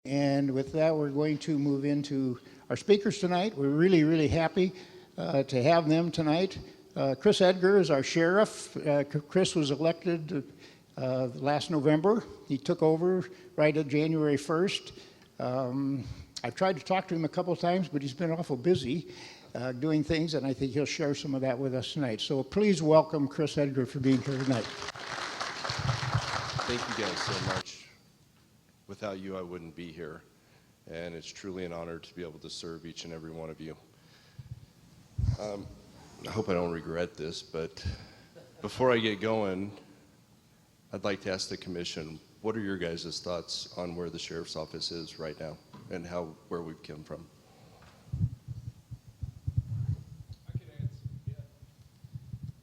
And with that, we're going to move into our speakers tonight. We're really, really happy to have them tonight. Chris Edgar is our sheriff. Chris was elected last November. He took over right at January 1st. I've tried to talk to him a couple of times, but he's been awful busy doing things, and I think he'll share some of that with us tonight. So please welcome Chris Edgar for being here tonight. Thank you guys so much. Without you, I wouldn't be here, and it's truly an honor to be able to serve each and every one of you. I hope I don't regret this, but before I get going, I'd like to ask the commission, what are your guys' thoughts on where the sheriff's office is right now and where we've come from? I can answer,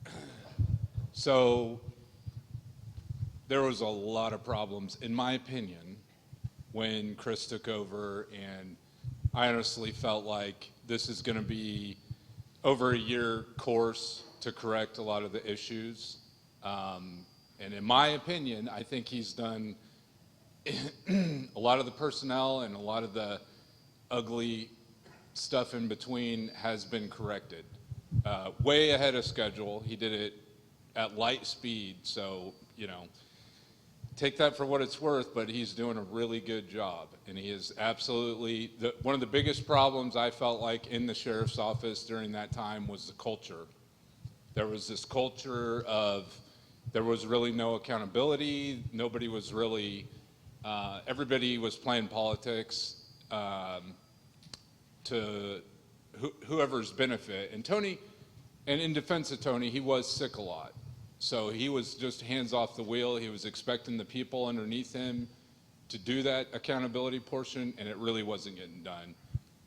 yeah. So there was a lot of problems, in my opinion, when Chris took over, and I honestly felt like this is going to be over a year course to correct a lot of the issues. And in my opinion, I think he's done a lot of the personnel and a lot of the ugly stuff in between has been corrected. Way ahead of schedule. He did it at light speed, so, you know, take that for what it's worth, but he's doing a really good job. And he is absolutely, one of the biggest problems I felt like in the sheriff's office during that time was the culture. There was this culture of, there was really no accountability. Nobody was really, everybody was playing politics to whoever's benefit. And Tony, and in defense of Tony, he was sick a lot. So he was just hands off the wheel. He was expecting the people underneath him to do that accountability portion, and it really wasn't getting done.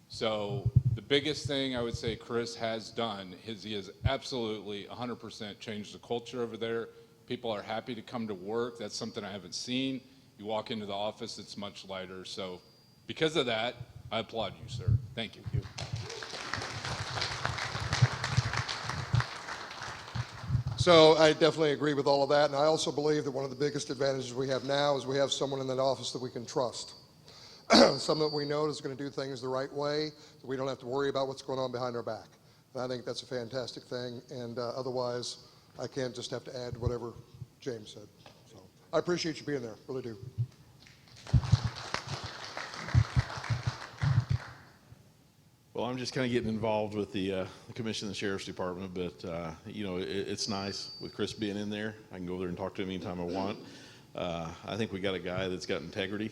So the biggest thing I would say Chris has done is he has absolutely 100% changed the culture over there. People are happy to come to work. That's something I haven't seen. You walk into the office, it's much lighter. So because of that, I applaud you, sir. Thank you. So I definitely agree with all of that, and I also believe that one of the biggest advantages we have now is we have someone in that office that we can trust. Someone that we know is going to do things the right way, that we don't have to worry about what's going on behind our back. And I think that's a fantastic thing, and otherwise I can't just have to add whatever James said. So I appreciate you being there, really do. Well, I'm just kind of getting involved with the commission and the sheriff's department, but you know, it's nice with Chris being in there. I can go there and talk to him anytime I want. I think we got a guy that's got integrity.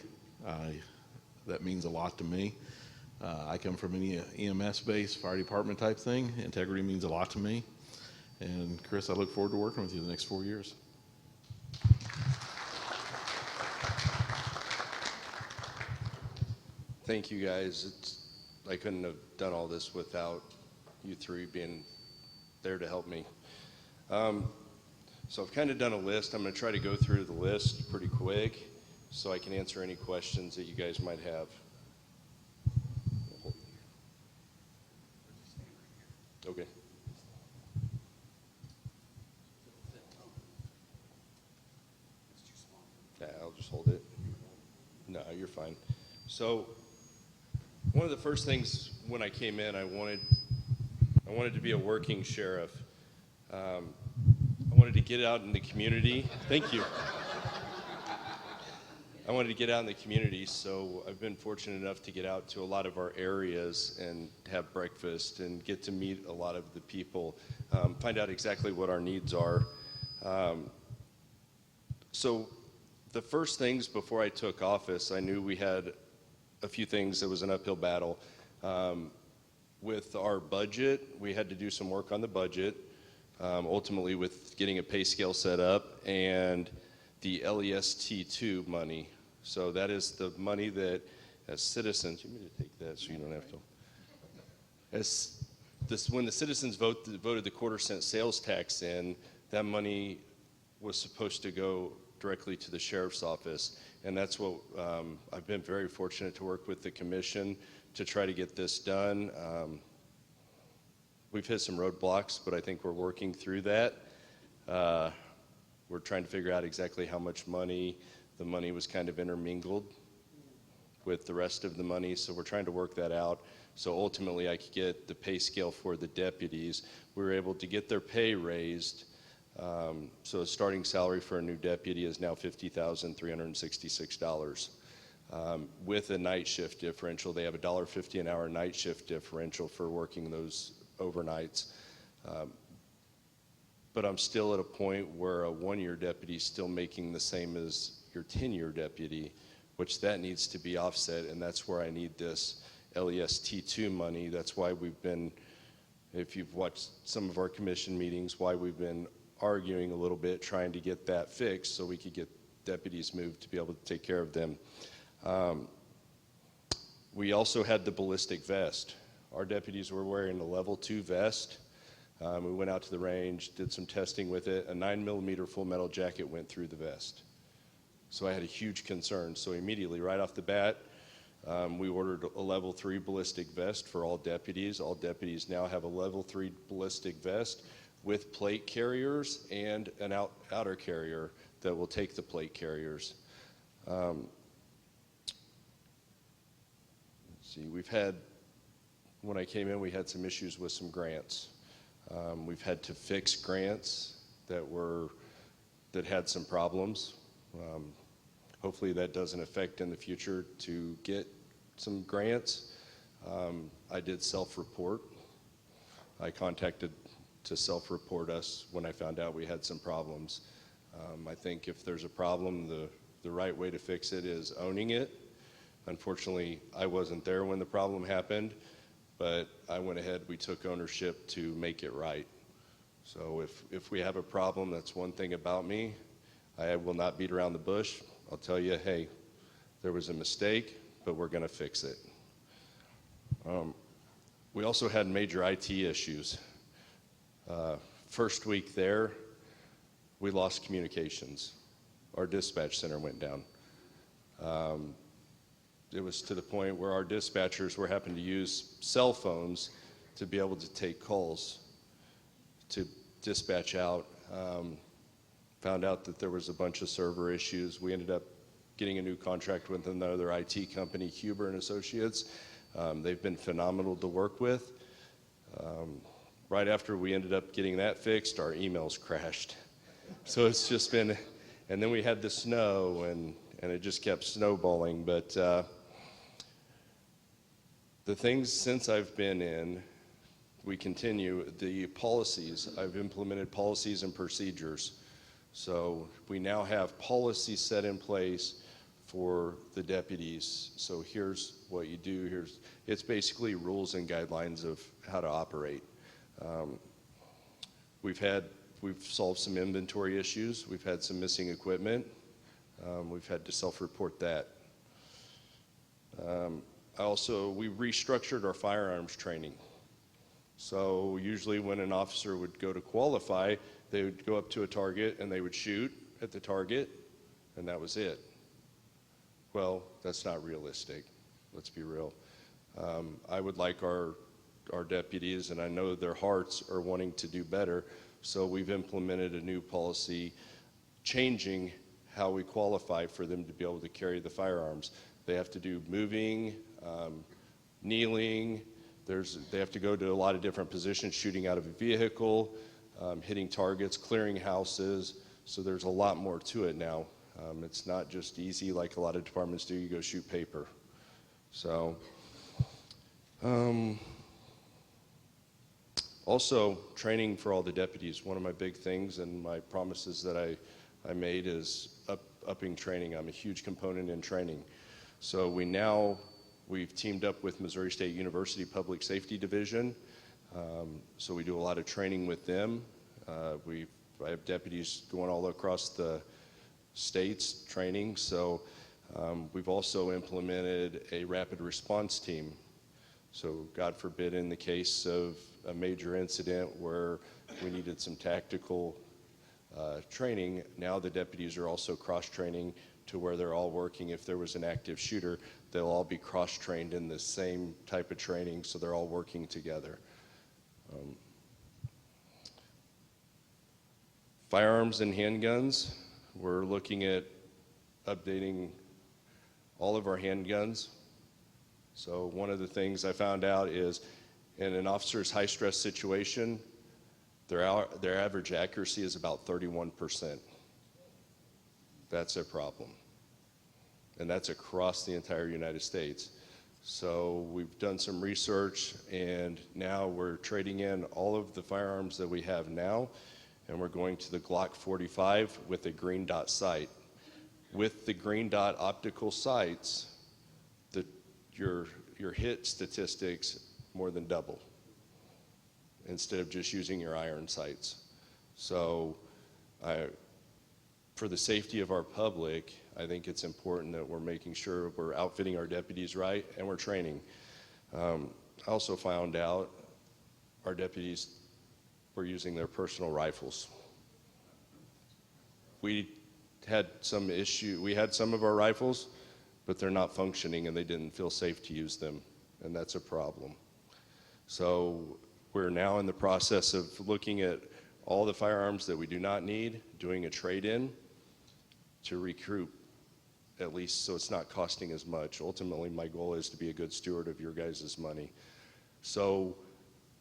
That means a lot to me. I come from an EMS-based fire department type thing. Integrity means a lot to me. And Chris, I look forward to working with you the next 4 years. Thank you guys. I couldn't have done all this without you three being there to help me. So I've kind of done a list. I'm going to try to go through the list pretty quick so I can answer any questions that you guys might have. Okay. Yeah, I'll just hold it. No, you're fine. So one of the first things when I came in, I wanted to be a working sheriff. I wanted to get out in the community. Thank you. I wanted to get out in the community, so I've been fortunate enough to get out to a lot of our areas and have breakfast and get to meet a lot of the people, find out exactly what our needs are. So the first things before I took office, I knew we had a few things that was an uphill battle. With our budget, we had to do some work on the budget, ultimately with getting a pay scale set up and the LEST2 money. So that is the money that as citizens, you need to take that so you don't have to. When the citizens voted the quarter-cent sales tax in, that money was supposed to go directly to the sheriff's office. And that's what I've been very fortunate to work with the commission to try to get this done. We've hit some roadblocks, but I think we're working through that. We're trying to figure out exactly how much money. The money was kind of intermingled. with the rest of the money, so we're trying to work that out. So ultimately, I could get the pay scale for the deputies. We were able to get their pay raised. So a starting salary for a new deputy is now $50,366. With a night shift differential, they have a $1.50 an hour night shift differential for working those overnights. But I'm still at a point where a one-year deputy is still making the same as your 10-year deputy, which that needs to be offset, and that's where I need this LES T2 money. That's why we've been, if you've watched some of our commission meetings, why we've been arguing a little bit, trying to get that fixed so we could get deputies moved to be able to take care of them. We also had the ballistic vest. Our deputies were wearing a level 2 vest. We went out to the range, did some testing with it. A 9mm full metal jacket went through the vest. So I had a huge concern. So immediately, right off the bat, we ordered a level 3 ballistic vest for all deputies. All deputies now have a level 3 ballistic vest with plate carriers and an outer carrier that will take the plate carriers. Let's see, when I came in, we had some issues with some grants. We've had to fix grants that had some problems. Hopefully that doesn't affect in the future to get some grants. I did self-report. I contacted to self-report us when I found out we had some problems. I think if there's a problem, the right way to fix it is owning it. Unfortunately, I wasn't there when the problem happened, but I went ahead, we took ownership to make it right. So if we have a problem, that's one thing about me. I will not beat around the bush. I'll tell you, hey, there was a mistake, but we're gonna fix it. We also had major IT issues. First week there, we lost communications. Our dispatch center went down. It was to the point where our dispatchers were having to use cell phones to be able to take calls to dispatch out. Found out that there was a bunch of server issues. We ended up getting a new contract with another IT company, Huber and Associates. They've been phenomenal to work with. Right after we ended up getting that fixed, our emails crashed. So it's just been, and then we had the snow and it just kept snowballing. But the things since I've been in, we continue the policies. I've implemented policies and procedures. So we now have policies set in place for the deputies. So here's what you do. It's basically rules and guidelines of how to operate. We've solved some inventory issues. We've had some missing equipment. We've had to self-report that. We restructured our firearms training. So usually when an officer would go to qualify, they would go up to a target and they would shoot at the target, and that was it. Well, that's not realistic. Let's be real. I would like our deputies, and I know their hearts are wanting to do better, so we've implemented a new policy changing how we qualify for them to be able to carry the firearms. They have to do moving, kneeling. They have to go to a lot of different positions, shooting out of a vehicle, hitting targets, clearing houses. So there's a lot more to it now. It's not just easy like a lot of departments do. You go shoot paper. So, also training for all the deputies. One of my big things and my promises that I made is upping training. I'm a huge component in training. So we've teamed up with Missouri State University Public Safety Division. So we do a lot of training with them. I have deputies going all across the states training. So we've also implemented a rapid response team. So God forbid, in the case of a major incident where we needed some tactical training, now the deputies are also cross-training to where they're all working. If there was an active shooter, they'll all be cross-trained in the same type of training, so they're all working together. Firearms and handguns, we're looking at updating all of our handguns. So one of the things I found out is in an officer's high-stress situation, their average accuracy is about 31%. That's a problem. And that's across the entire United States. So we've done some research, and now we're trading in all of the firearms that we have now, and we're going to the Glock 45 with a green dot sight. With the green dot optical sights, your hit statistics more than double instead of just using your iron sights. So for the safety of our public, I think it's important that we're making sure we're outfitting our deputies right and we're training. I also found out our deputies were using their personal rifles. We had some of our rifles, but they're not functioning and they didn't feel safe to use them, and that's a problem. So we're now in the process of looking at all the firearms that we do not need, doing a trade-in to recruit, at least so it's not costing as much. Ultimately, my goal is to be a good steward of your guys' money. So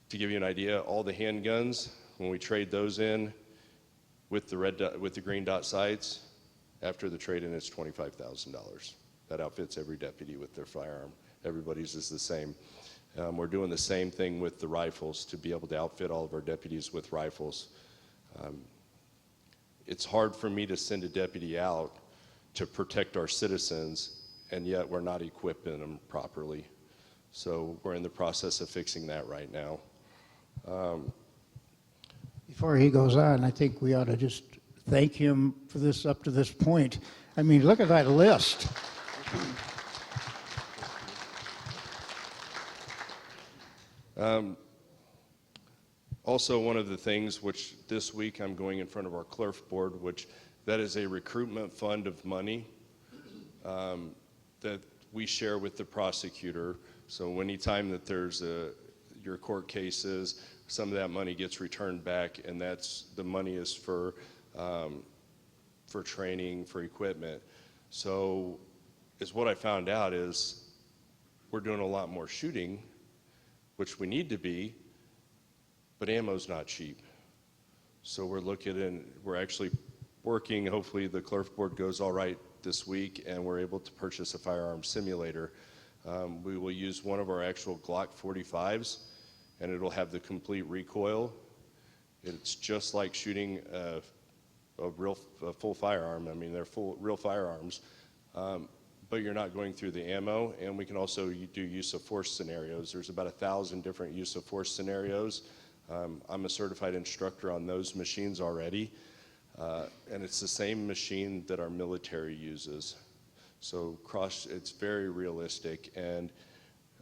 to give you an idea, all the handguns, when we trade those in with the green dot sights, after the trade-in, it's $25,000. That outfits every deputy with their firearm. Everybody's is the same. We're doing the same thing with the rifles to be able to outfit all of our deputies with rifles. It's hard for me to send a deputy out to protect our citizens, and yet we're not equipping them properly. So we're in the process of fixing that right now. Before he goes on, I think we ought to just thank him for this up to this point. I mean, look at that list. Also, one of the things which this week I'm going in front of our clerk board, which that is a recruitment fund of money that we share with the prosecutor. So anytime that there's your court cases, some of that money gets returned back, and the money is for training, for equipment. So what I found out is we're doing a lot more shooting, which we need to be, but ammo's not cheap. So we're actually working, hopefully the clerk board goes all right this week, and we're able to purchase a firearm simulator. We will use one of our actual Glock 45s, and it'll have the complete recoil. It's just like shooting a full firearm. I mean, they're real firearms, but you're not going through the ammo, and we can also do use of force scenarios. There's about 1,000 different use of force scenarios. I'm a certified instructor on those machines already, and it's the same machine that our military uses. So it's very realistic, and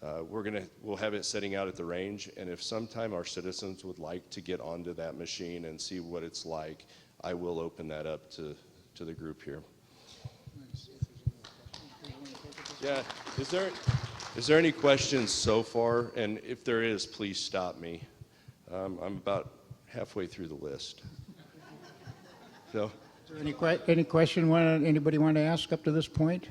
we'll have it setting out at the range, and if sometime our citizens would like to get onto that machine and see what it's like, I will open that up to the group here. Yeah, is there any questions so far? And if there is, please stop me. I'm about halfway through the list. So, Is there any question anybody want to ask up to this point?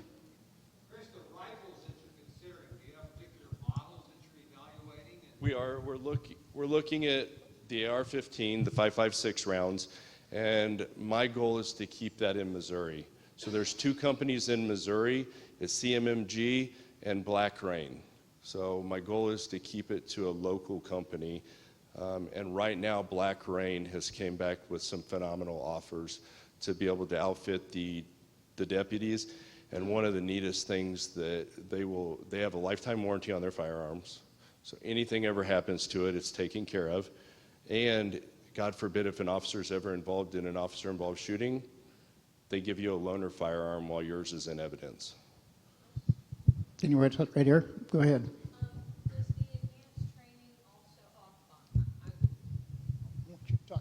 Chris, the rifles that you're considering, do you have particular models that you're evaluating? we are. We're looking at the AR-15, the 5.56 rounds, and my goal is to keep that in Missouri. So there's two companies in Missouri. It's CMMG and Black Rain. So my goal is to keep it to a local company. And right now, Black Rain has came back with some phenomenal offers to be able to outfit the deputies. And one of the neatest things that they have a lifetime warranty on their firearms. So anything ever happens to it, it's taken care of. And God forbid if an officer is ever involved in an officer-involved shooting, they give you a loaner firearm while yours is in evidence. Can you right here? Go ahead. Does the enhanced training also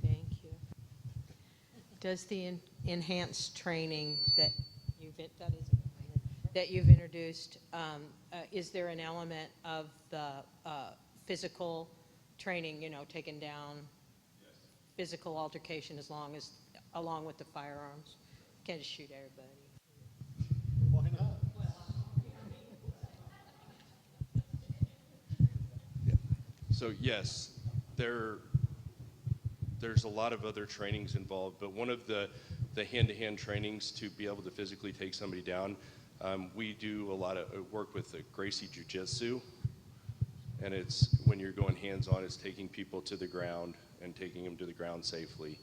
Thank you. Does the enhanced training that you've introduced, is there an element of the physical training, taking down physical altercation along with the firearms? Can't just shoot everybody. Why not? So yes, there's a lot of other trainings involved, but one of the hand-to-hand trainings to be able to physically take somebody down, we do a lot of work with the Gracie Jiu-Jitsu, and it's when you're going hands-on, it's taking people to the ground and taking them to the ground safely.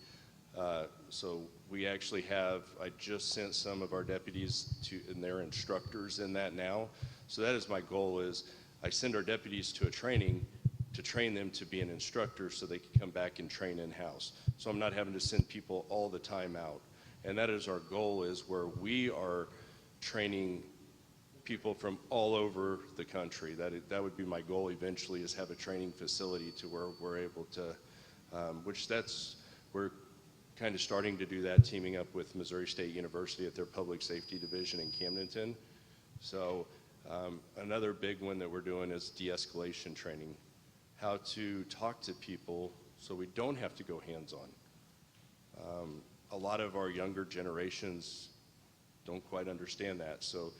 So we actually have, I just sent some of our deputies to, and they're instructors in that now. So that is my goal, is I send our deputies to a training to train them to be an instructor so they can come back and train in-house. So I'm not having to send people all the time out. And that is our goal, is where we are training people from all over the country. That would be my goal eventually, is have a training facility to where we're able to, we're kind of starting to do that, teaming up with Missouri State University at their public safety division in Camden. So another big one that we're doing is de-escalation training, how to talk to people so we don't have to go hands-on. A lot of our younger generations don't quite understand that. So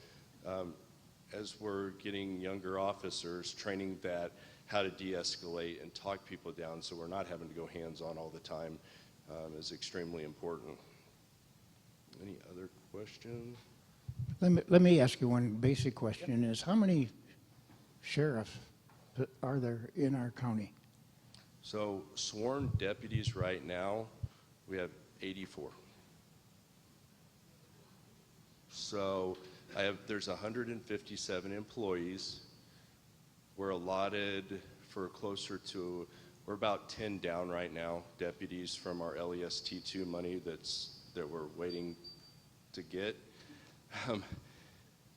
as we're getting younger officers, training that how to de-escalate and talk people down so we're not having to go hands-on all the time is extremely important. Any other questions? Let me ask you one basic question, is how many sheriffs are there in our county? So sworn deputies right now, we have 84. So there's 157 employees. We're allotted for closer to, we're about 10 down right now, deputies from our LEST2 money that we're waiting to get.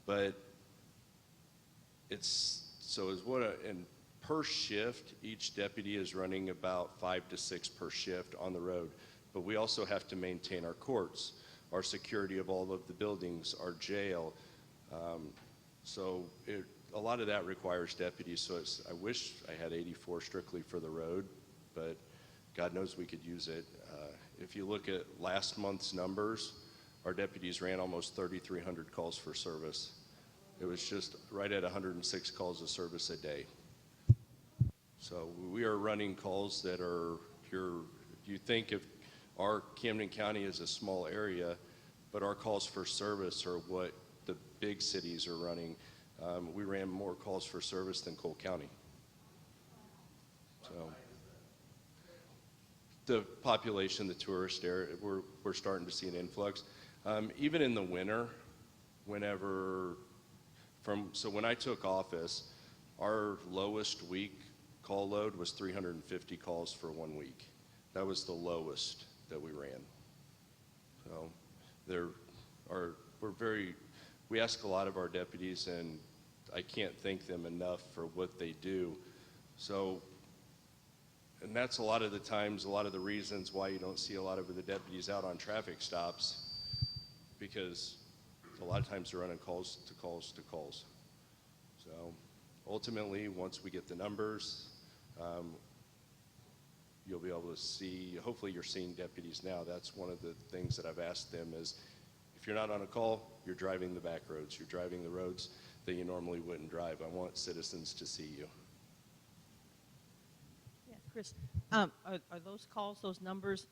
But and per shift, each deputy is running about 5 to 6 per shift on the road. But we also have to maintain our courts, our security of all of the buildings, our jail. A lot of that requires deputies. So I wish I had 84 strictly for the road, but God knows we could use it. If you look at last month's numbers, our deputies ran almost 3,300 calls for service. It was just right at 106 calls of service a day. So we are running calls that are you think if our Camden County is a small area, but our calls for service are what the big cities are running. We ran more calls for service than Cole County. So the population, the tourist area, we're starting to see an influx. Even in the winter, when I took office, our lowest week call load was 350 calls for 1 week. That was the lowest that we ran. So we ask a lot of our deputies, and I can't thank them enough for what they do. So, and that's a lot of the times, a lot of the reasons why you don't see a lot of the deputies out on traffic stops, because a lot of times they're running calls to calls to calls. So ultimately, once we get the numbers, you'll be able to see, hopefully you're seeing deputies now. That's one of the things that I've asked them is, if you're not on a call, you're driving the back roads. You're driving the roads that you normally wouldn't drive. I want citizens to see you. Yeah, Chris, are those calls, those numbers,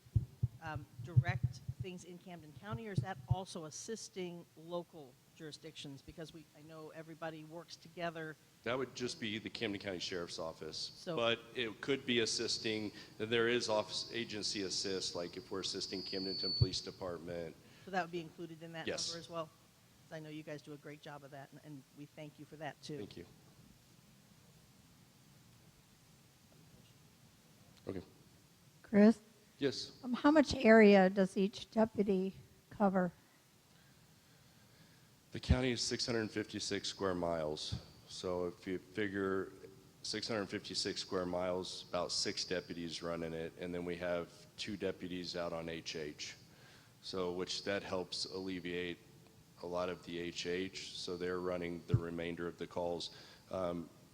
direct things in Camden County, or is that also assisting local jurisdictions? Because I know everybody works together. That would just be the Camden County Sheriff's Office. So, but it could be assisting, there is office agency assist, like if we're assisting Camden Police Department. so that would be included in that Yes. number as well? 'Cause I know you guys do a great job of that, and we thank you for that too. Thank you. Okay. Chris, Yes. how much area does each deputy cover? The county is 656 square miles. So if you figure 656 square miles, about 6 deputies running it, and then we have 2 deputies out on HH. So which that helps alleviate a lot of the HH, so they're running the remainder of the calls.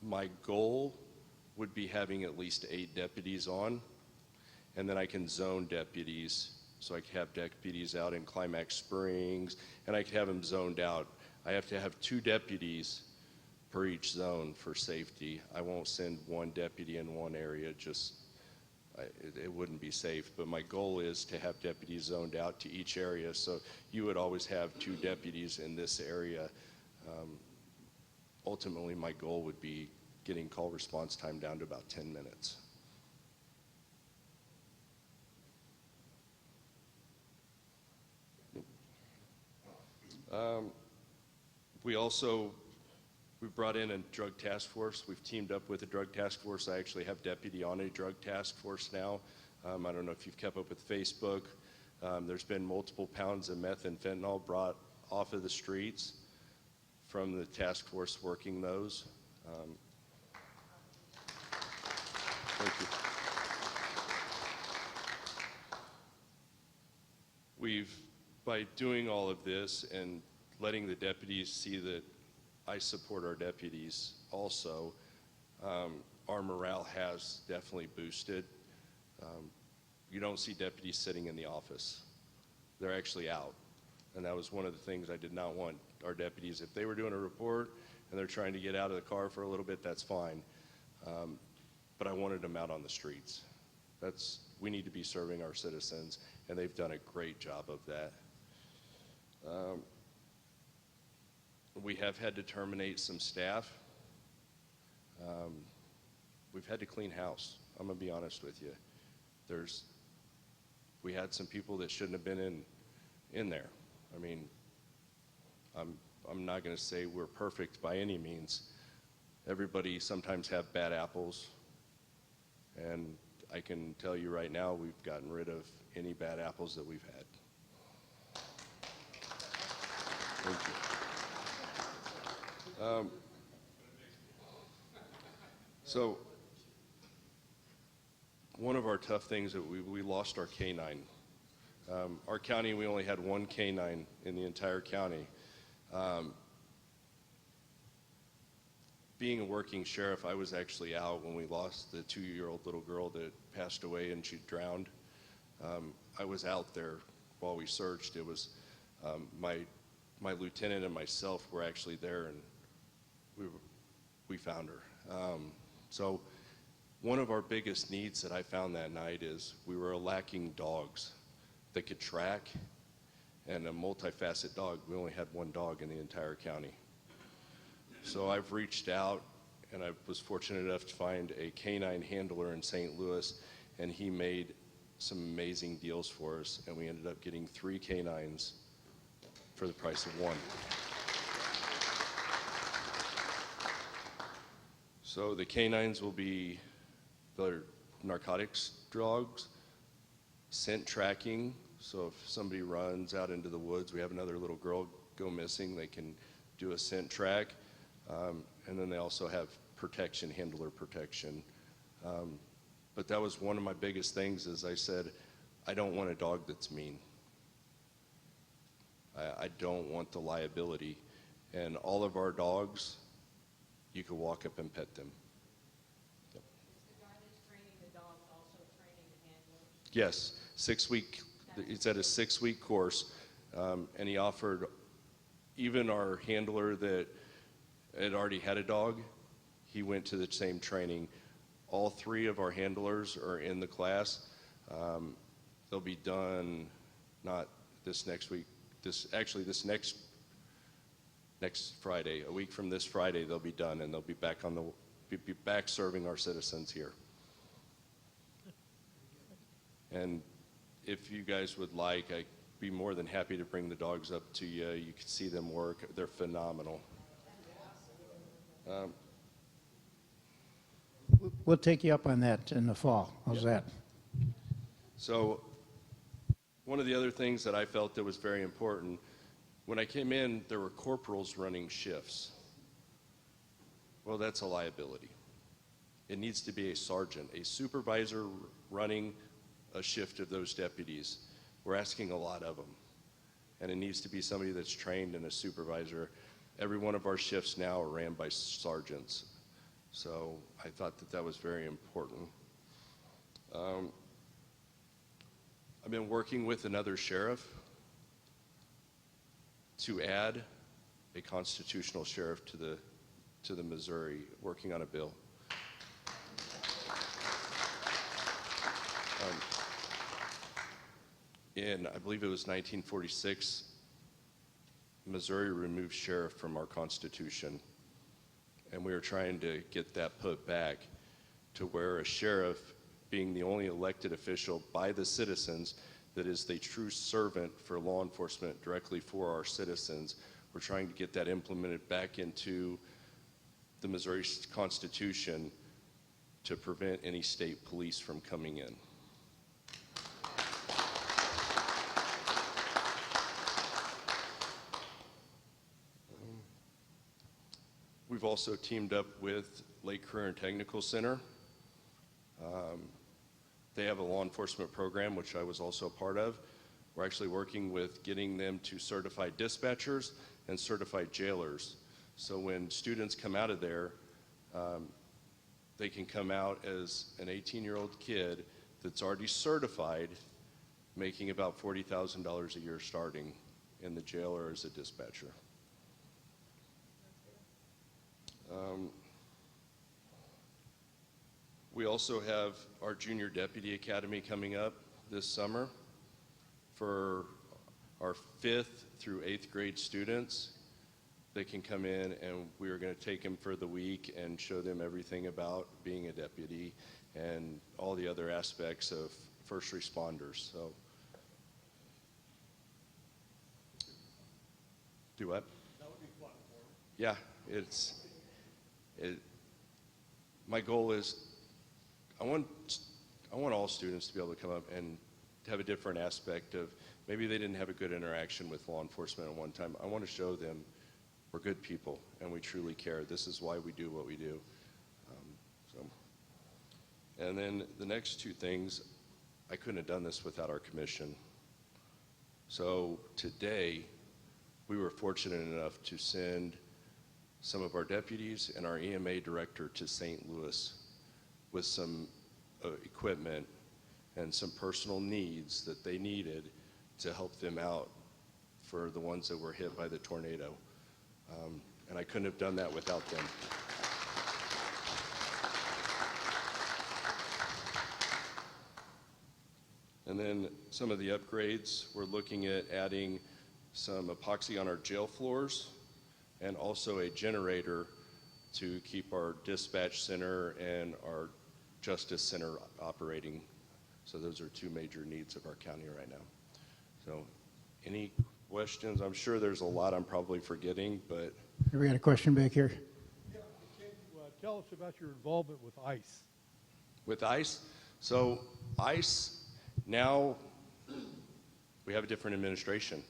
My goal would be having at least 8 deputies on, and then I can zone deputies. So I could have deputies out in Climax Springs, and I could have them zoned out. I have to have 2 deputies per each zone for safety. I won't send one deputy in one area, it wouldn't be safe. But my goal is to have deputies zoned out to each area, so you would always have 2 deputies in this area. Ultimately, my goal would be getting call response time down to about 10 minutes. We brought in a drug task force. We've teamed up with a drug task force. I actually have deputy on a drug task force now. I don't know if you've kept up with Facebook. There's been multiple pounds of meth and fentanyl brought off of the streets from the task force working those. Thank you. By doing all of this and letting the deputies see that I support our deputies also, our morale has definitely boosted. You don't see deputies sitting in the office. They're actually out. And that was one of the things I did not want our deputies. If they were doing a report and they're trying to get out of the car for a little bit, that's fine. But I wanted them out on the streets. We need to be serving our citizens, and they've done a great job of that. We have had to terminate some staff. We've had to clean house. I'm gonna be honest with you. We had some people that shouldn't have been in there. I mean, I'm not gonna say we're perfect by any means. Everybody sometimes have bad apples, and I can tell you right now, we've gotten rid of any bad apples that we've had. Thank you. So one of our tough things that we lost our canine. Our county, we only had 1 canine in the entire county. Being a working sheriff, I was actually out when we lost the 2-year-old little girl that passed away and she drowned. I was out there while we searched. It was my lieutenant and myself were actually there, and we found her. So one of our biggest needs that I found that night is we were lacking dogs that could track, and a multifaceted dog. We only had 1 dog in the entire county. So I've reached out, and I was fortunate enough to find a canine handler in St. Louis, and he made some amazing deals for us, and we ended up getting 3 canines for the price of 1. So the canines will be the narcotics dogs, scent tracking. So if somebody runs out into the woods, we have another little girl go missing, they can do a scent track. And then they also have protection, handler protection. But that was one of my biggest things, is I said, I don't want a dog that's mean. I don't want the liability. And all of our dogs, you can walk up and pet them. Yep. Is the guy that's training the dogs also training the handlers? Yes, 6-week, it's at a 6-week course. And he offered even our handler that had already had a dog, he went to the same training. All 3 of our handlers are in the class. They'll be done not this next week, this next Friday, a week from this Friday, they'll be done, and they'll be back serving our citizens here. And if you guys would like, I'd be more than happy to bring the dogs up to you. You can see them work. They're phenomenal. We'll take you up on that in the fall. How's that? So one of the other things that I felt that was very important, when I came in, there were corporals running shifts. Well, that's a liability. It needs to be a sergeant, a supervisor running a shift of those deputies. We're asking a lot of them. And it needs to be somebody that's trained and a supervisor. Every one of our shifts now are ran by sergeants. So I thought that that was very important. I've been working with another sheriff to add a constitutional sheriff to to the Missouri, working on a bill. In, I believe it was 1946, Missouri removed sheriff from our Constitution, and we are trying to get that put back to where a sheriff, being the only elected official by the citizens that is the true servant for law enforcement directly for our citizens, we're trying to get that implemented back into the Missouri Constitution to prevent any state police from coming in. We've also teamed up with Lake Career and Technical Center. They have a law enforcement program, which I was also a part of. We're actually working with getting them to certified dispatchers and certified jailers. So when students come out of there, they can come out as an 18-year-old kid that's already certified, making about $40,000 a year starting in the jail or as a dispatcher. We also have our Junior Deputy Academy coming up this summer for our 5th through 8th grade students. They can come in and we are going to take them for the week and show them everything about being a deputy and all the other aspects of first responders. So, do what? That would be fun for them. Yeah, my goal is I want all students to be able to come up and have a different aspect of maybe they didn't have a good interaction with law enforcement at one time. I want to show them we're good people and we truly care. This is why we do what we do. And then the next two things, I couldn't have done this without our commission. So today, we were fortunate enough to send some of our deputies and our EMA director to St. Louis with some equipment and some personal needs that they needed to help them out for the ones that were hit by the tornado. And I couldn't have done that without them. And then some of the upgrades, we're looking at adding some epoxy on our jail floors and also a generator to keep our dispatch center and our justice center operating. So those are two major needs of our county right now. So any questions? I'm sure there's a lot I'm probably forgetting, but. We got a question back here. Yeah, can you tell us about your involvement with ICE? With ICE? So ICE, now we have a different administration.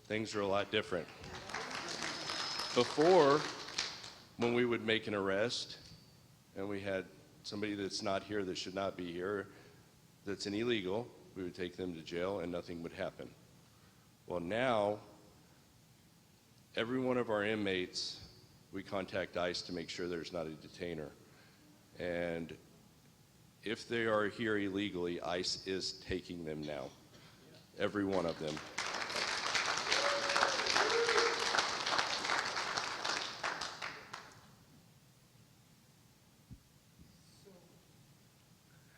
Things are a lot different. Before, when we would make an arrest and we had somebody that's not here that should not be here, that's an illegal, we would take them to jail and nothing would happen. Well, now, every one of our inmates, we contact ICE to make sure there's not a detainer. And if they are here illegally, ICE is taking them now, every one of them.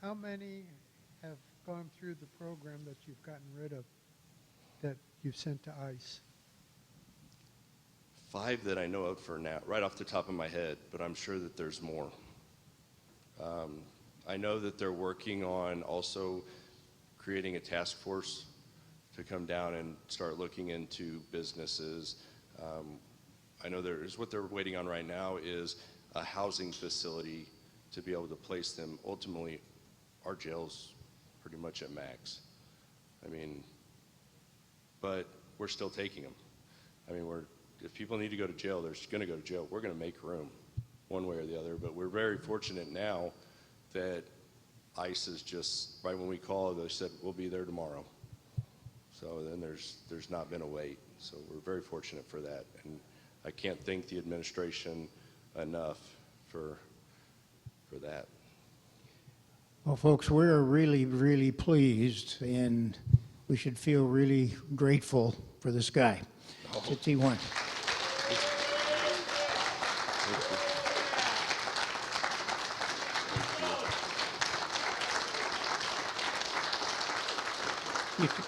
How many have gone through the program that you've gotten rid of, that you've sent to ICE? 5 that I know of for now, right off the top of my head, but I'm sure that there's more. I know that they're working on also creating a task force to come down and start looking into businesses. I know what they're waiting on right now is a housing facility to be able to place them. Ultimately, our jail's pretty much at max. I mean, but we're still taking them. I mean, if people need to go to jail, they're going to go to jail. We're going to make room one way or the other, but we're very fortunate now that ICE is just, right when we call, they said, we'll be there tomorrow. So then there's not been a wait. So we're very fortunate for that. And I can't thank the administration enough for that. Well, folks, we're really, really pleased, and we should feel really grateful for this guy. It's T1.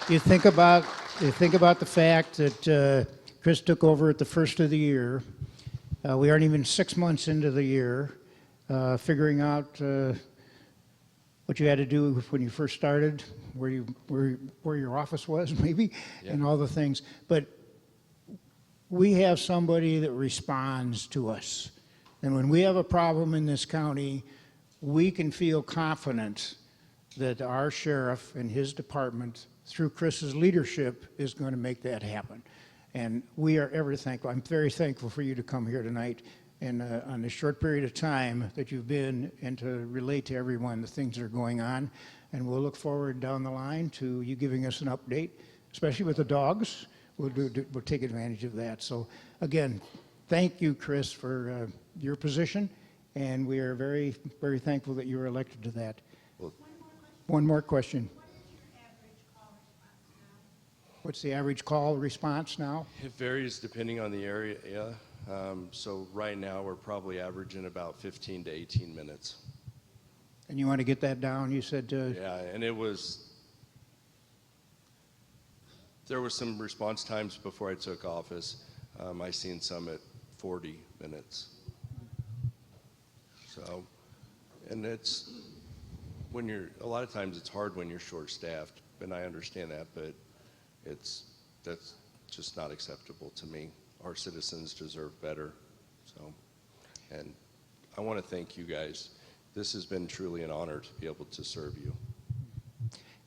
You think about the fact that Chris took over at the first of the year. We aren't even 6 months into the year, figuring out what you had to do when you first started, where your office was, maybe, and all the things. But we have somebody that responds to us, and when we have a problem in this county, we can feel confident that our sheriff and his department, through Chris's leadership, is going to make that happen. And we are ever thankful. I'm very thankful for you to come here tonight and on the short period of time that you've been, and to relate to everyone the things that are going on. And we'll look forward down the line to you giving us an update, especially with the dogs. We'll take advantage of that. So again, thank you, Chris, for your position, and we are very, very thankful that you were elected to that. One more question. What's the average call response now? It varies depending on the area. So right now we're probably averaging about 15 to 18 minutes. And you want to get that down? You said. Yeah, and there was some response times before I took office. I seen some at 40 minutes. So, and it's a lot of times it's hard when you're short-staffed, and I understand that, but that's just not acceptable to me. Our citizens deserve better. So, and I want to thank you guys. This has been truly an honor to be able to serve you.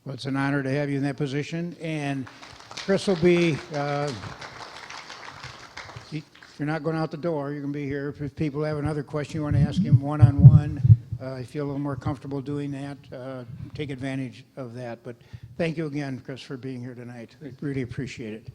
Well, it's an honor to have you in that position, and Chris will be, you're not going out the door, you're going to be here. If people have another question you want to ask him one-on-one, I feel a little more comfortable doing that, take advantage of that. But thank you again, Chris, for being here tonight. I really appreciate it.